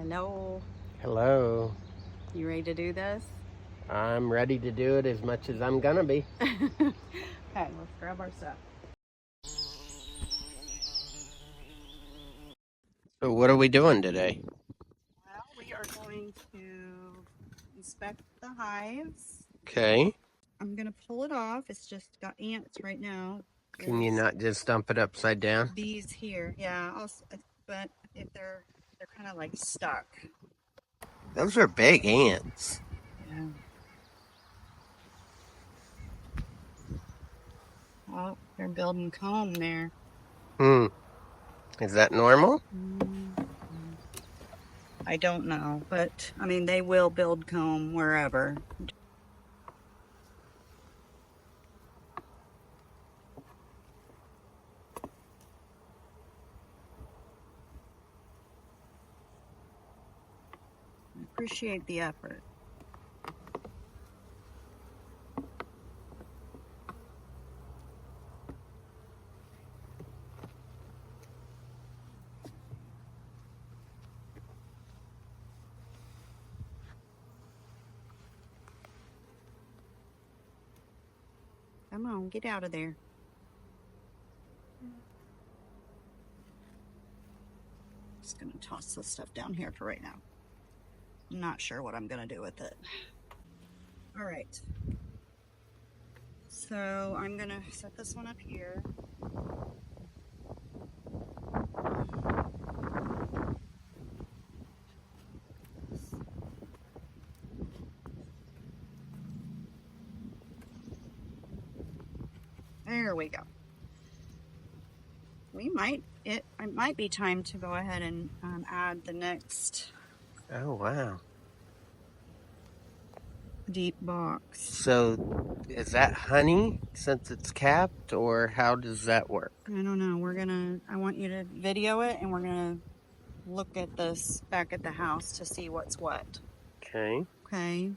Hello. Hello. You ready to do this? I'm ready to do it as much as I'm gonna be. Okay, let's grab our stuff. So what are we doing today? Well, we are going to inspect the hives. Okay. I'm going to pull it off. It's just got ants right now. Can you There's not just dump it upside down? bees here. Yeah, but if they're kind of like stuck. Those are big ants. Yeah. Oh, they're building comb there. Is that normal? I don't know, but I mean, they will build comb wherever. I appreciate the effort. Come on, get out of there. Just gonna toss this stuff down here for right now. I'm not sure what I'm gonna do with it. All right. So I'm gonna set this one up here. There we go. It might be time to go ahead and add the next Oh, wow. deep box. So is that honey since it's capped, or how does that work? I don't know. I want you to video it, and we're gonna look at this back at the house to see what's what. Okay. Okay.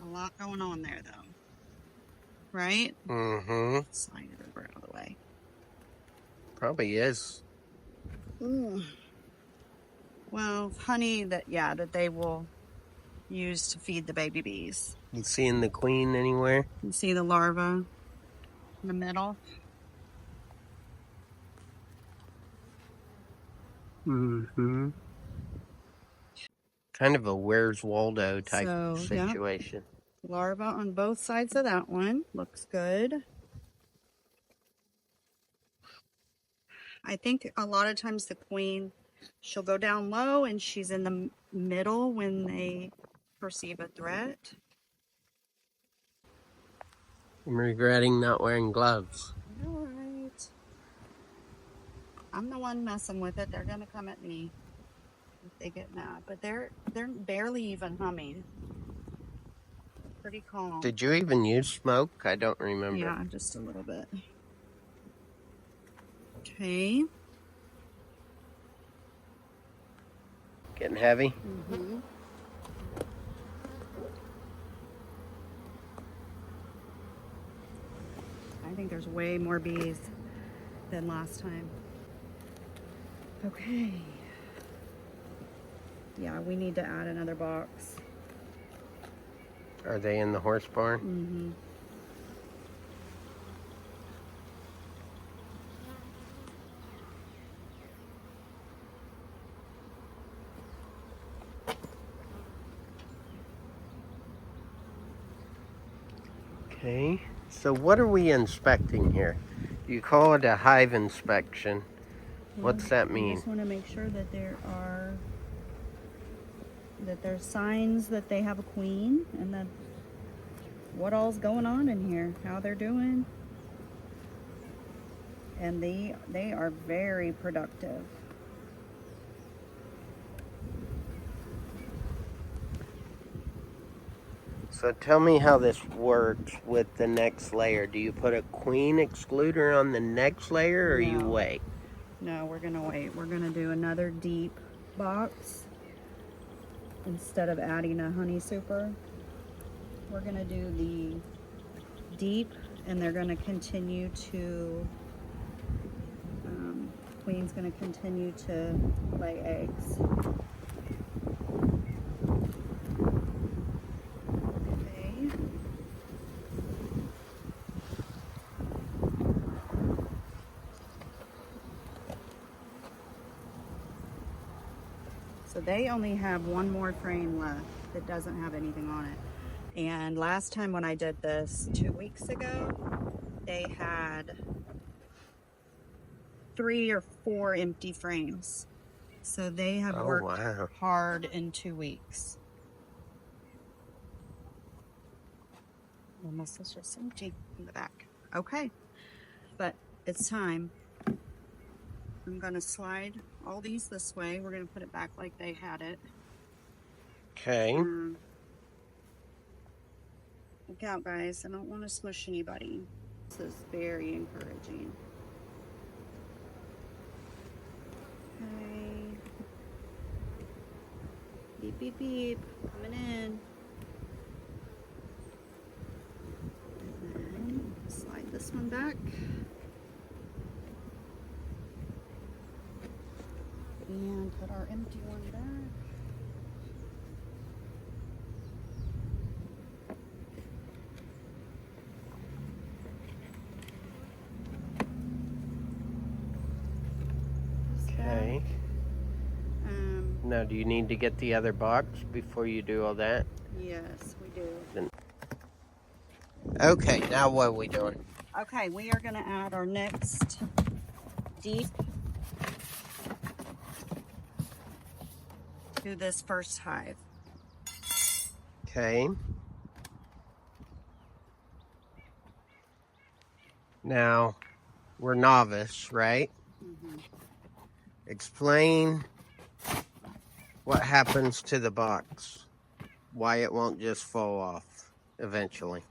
A lot going on there, though. Right? Mm-hmm. Slide it over out of the way. Probably is. Ooh. Well, honey that they will use to feed the baby bees. You seeing the queen anywhere? You see the larva in the middle? Mm-hmm. Kind of a Where's Waldo type situation. Yeah. Larva on both sides of that one. Looks good. I think a lot of times the queen, she'll go down low and she's in the middle when they perceive a threat. I'm regretting not wearing gloves. All right. I'm the one messing with it. They're gonna come at me if they get mad, but they're barely even humming. Pretty calm. Did you even use smoke? I don't remember. Yeah, just a little bit. Okay. Getting heavy? Mm-hmm. I think there's way more bees than last time. Okay. Yeah, we need to add another box. Are they in the horse barn? Mm-hmm. Okay, so what are we inspecting here? You call it a hive inspection. What's that mean? I just want to make sure that there's signs that they have a queen, and that what all's going on in here, how they're doing. And they are very productive. So tell me how this works with the next layer. Do you put a queen excluder on the next layer, or you wait? No, we're gonna wait. We're gonna do another deep box instead of adding a honey super. We're gonna do the deep, and they're gonna continue to queen's going to continue to lay eggs. Okay. So they only have one more frame left that doesn't have anything on it. And last time when I did this 2 weeks ago, they had 3 or 4 empty frames. So they have worked hard in 2 weeks. Almost is just empty in the back. Okay, but it's time. I'm gonna slide all these this way. We're gonna put it back like they had it. Okay. Look out, guys. I don't want to smush anybody. This is very encouraging. Okay. Beep, beep, beep. Coming in. And then slide this one back. And put our empty one back. Okay. Now, do you need to get the other box before you do all that? Yes, we do. Then. Okay, now what are we doing? Okay, we are going to add our next deep to this first hive. Okay. Now, we're novice, right? Mm-hmm. Explain what happens to the box. Why it won't just fall off eventually.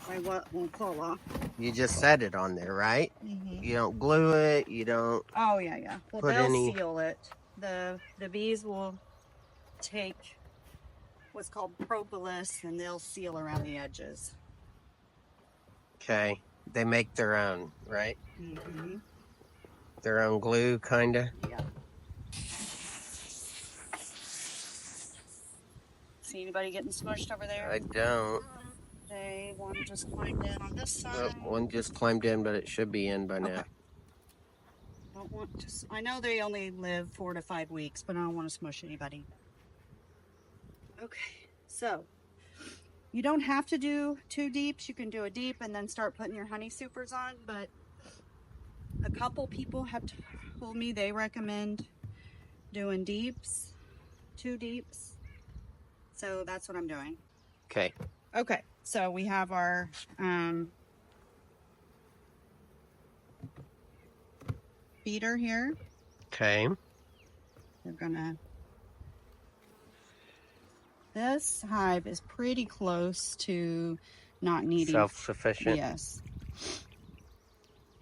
Why what won't fall off? You just set it on there, right? Mm-hmm. You don't glue it, you don't... Oh, yeah. Well, they'll seal it. The bees will take what's called propolis and they'll seal around the edges. Okay. They make their own, right? Mm-hmm. Their own glue, kind of? Yeah. See anybody getting smushed over there? I don't. Okay, one just climbed in on this side. Oh, one just climbed in, but it should be in by now. Don't want to, I know they only live 4 to 5 weeks, but I don't want to smush anybody. Okay, so you don't have to do 2 deeps. You can do a deep and then start putting your honey supers on, but a couple people have told me they recommend doing deeps, 2 deeps. So that's what I'm doing. Okay. Okay, so we have our feeder here. Okay. We're gonna, this hive is pretty close to not needing. Self-sufficient? Yes.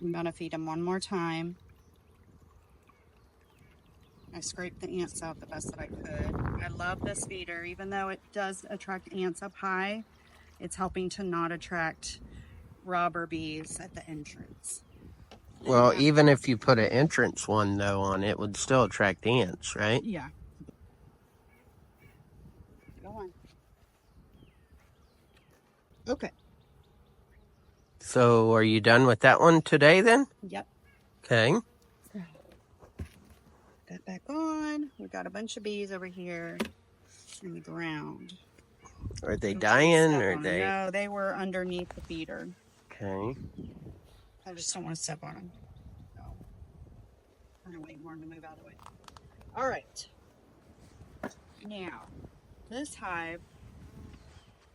I'm gonna feed them one more time. I scraped the ants out the best that I could. I love this feeder, even though it does attract ants up high. It's helping to not attract robber bees at the entrance. Well, even if you put an entrance one, though, on it, would still attract ants, right? Yeah. Go on. Okay. So, are you done with that one today, then? Yep. Okay. That back on. We got a bunch of bees over here in the ground. Are they dying, or they... No, they were underneath the feeder. Okay. I just don't want to step on them. No. I'm going to wait for them to move out of the way. All right. Now, this hive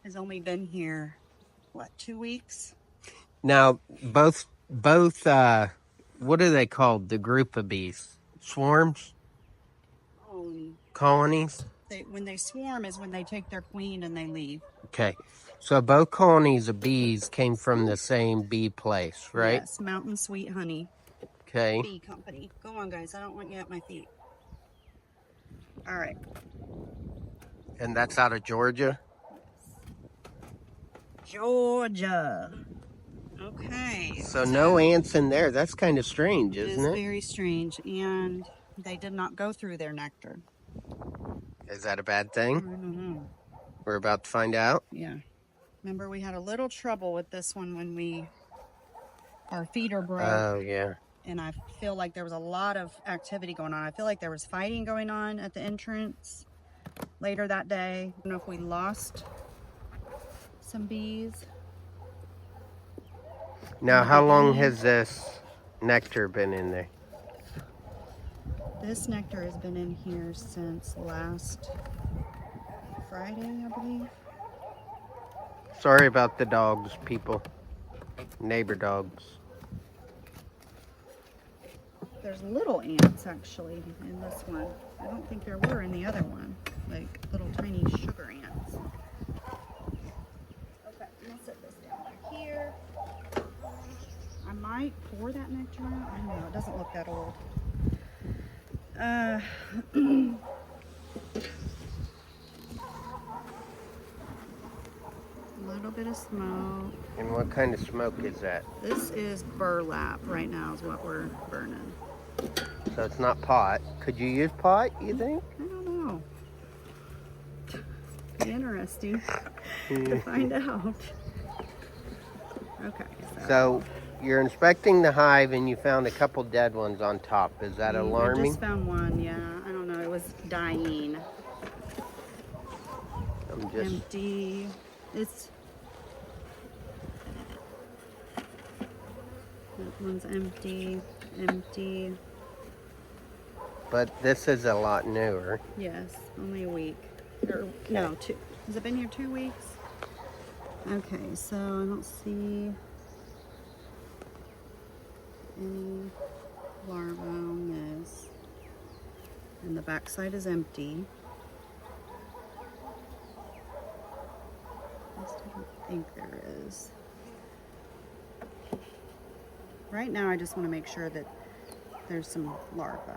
has only been here, what, 2 weeks? Now, both, what are they called? The group of bees? Swarms? Colonies? When they swarm is when they take their queen and they leave. Okay. So both colonies of bees came from the same bee place, right? Yes, Mountain Sweet Honey. Okay. Bee Company. Go on, guys. I don't want you at my feet. All right. And that's out of Georgia? Georgia. Okay. So no ants in there. That's kind of strange, It isn't is it? very strange, and they did not go through their nectar. Is that a bad I thing? don't know. We're about to find out. Yeah. Remember, we had a little trouble with this one when our feeder broke, Oh, yeah. and I feel like there was a lot of activity going on. I feel like there was fighting going on at the entrance later that day. I don't know if we lost some bees. Now, how long has this nectar been in there? This nectar has been in here since last Friday, I believe. Sorry about the dogs, people. Neighbor dogs. There's little ants actually in this one. I don't think there were in the other one, like little tiny sugar ants. Okay, I'm gonna set this down back here. I might pour that nectar out. I don't know, it doesn't look that old. A little bit of smoke. And what kind of smoke is that? This is burlap right now is what we're burning. So it's not pot. Could you use pot, you think? I don't know. Be interesting to find out. Okay. So you're inspecting the hive and you found a couple dead ones on top. Is that I alarming? just found one, yeah. I don't know, it was dying. I'm just... Empty. It's... That one's empty. Empty. But this is a lot newer. Yes, only a week. Or, no, 2. Has it been here 2 weeks? Okay, so I don't see any larvae on this. And the back side is empty. I don't think there is. Right now I just want to make sure that there's some larvae,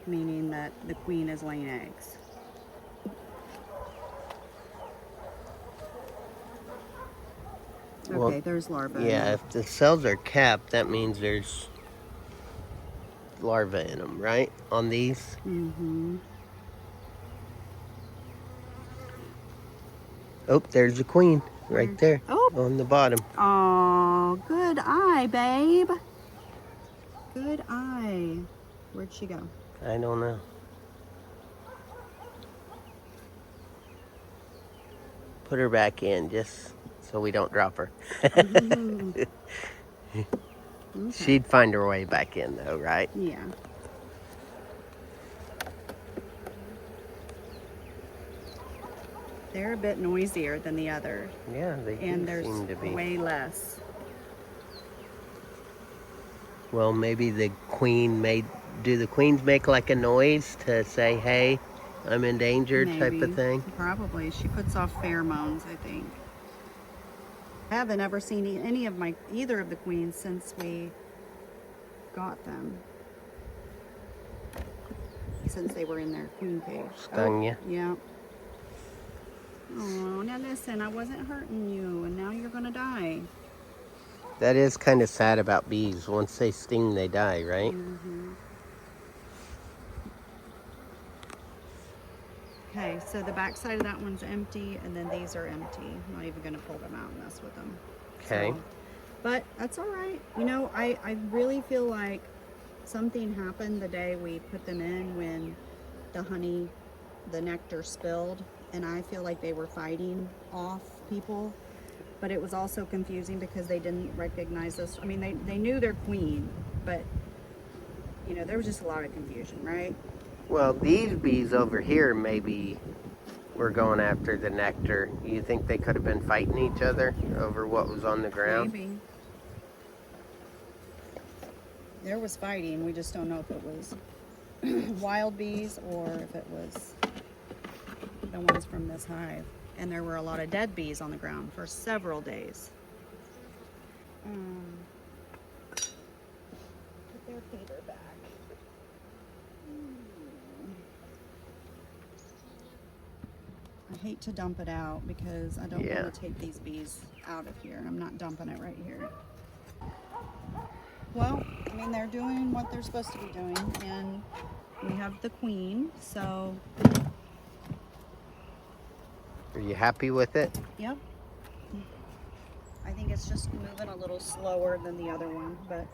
meaning that the queen is laying eggs. Okay, Well, there's larvae. Yeah, if the cells are capped, that means there's larvae in them, right? On these? Mm-hmm. Oh, there's the queen right there. Oh. On the bottom. Oh, good eye, babe. Good eye. Where'd she go? I don't know. Put her back in just so we don't drop her. Mm-hmm. Okay. She'd find her way back in though, right? Yeah. They're a bit noisier than the other. Yeah, they And do there's seem to be. way less. Well, maybe the queen made... Do the queens make like a noise to say, hey, I'm in danger type of thing? Probably. She puts off pheromones, I think. I haven't ever seen either of the queens since we got them. Since they were in their queen cage. Stung you? Yeah. Oh, now listen, I wasn't hurting you, and now you're gonna die. That is kind of sad about bees. Once they sting, they die, right? Mm-hmm. Okay, so the back side of that one's empty, and then these are empty. I'm not even gonna pull them out and mess with them. Okay. So, but that's all right. You know, I really feel like something happened the day we put them in when the nectar spilled, and I feel like they were fighting off people. But it was also confusing because they didn't recognize us. I mean, they knew their queen, but, you know, there was just a lot of confusion, right? Well, these bees over here maybe were going after the nectar. You think they could have been fighting each other over what was on the ground? Maybe. There was fighting. We just don't know if it was wild bees or if it was the ones from this hive. And there were a lot of dead bees on the ground for several days. Put their feeder back. I hate to dump it out because I don't Yeah. want to take these bees out of here. I'm not dumping it right here. Well, I mean, they're doing what they're supposed to be doing, and we have the queen, so Are you happy with it? yep. I think it's just moving a little slower than the other one, but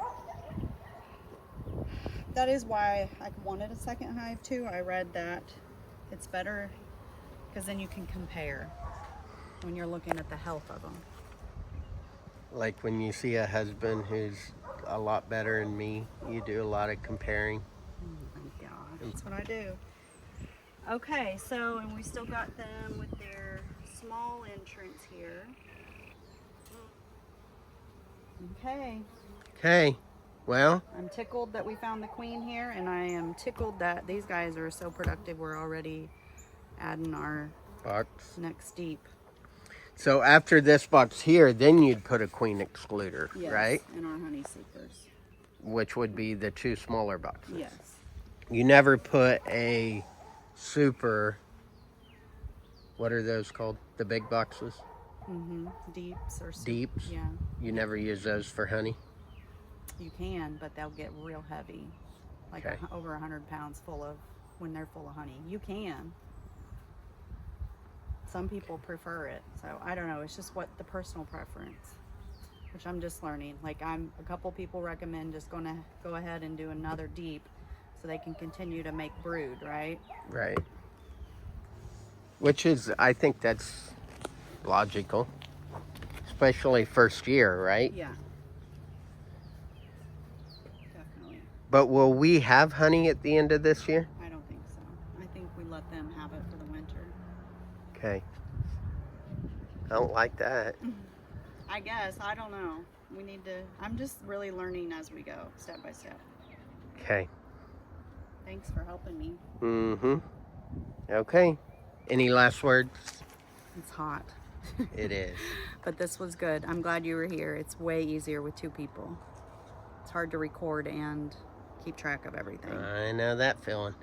that is why I wanted a second hive too. I read that it's better because then you can compare when you're looking at the health of them. Like when you see a husband who's a lot better than me, you do a lot of comparing. Oh my gosh, that's what I do. Okay, so, and we still got them with their small entrance here. Okay, Okay, well, I'm tickled that we found the queen here, and I am tickled that these guys are so productive. We're already adding our box. next deep. So after this box here, then you'd put a queen excluder, Yes, right? and our honey seekers. Which would be the two smaller boxes. Yes. You never put a super, what are those called? The big boxes? Deeps or Deeps? Yeah, You never use those for honey? you can, but they'll get real heavy, like Okay. over 100 pounds full of when they're full of honey. You can. Some people prefer it, so I don't know. It's just what the personal preference, which I'm just learning. Like a couple people recommend just gonna go ahead and do another deep, so they can continue to make brood, right? Right. Which is, I think that's logical. Especially first year, right? Yeah. Definitely. But will we have honey at the end of this year? I don't think so. I think we let them have it for the winter. Okay. I don't like that. I guess. I don't know. We need to. I'm just really learning as we go, step by step. Okay. Thanks for helping me. Mm-hmm. Okay. Any last words? It's hot. It is. But this was good. I'm glad you were here. It's way easier with two people. It's hard to record and keep track of everything. I know that feeling.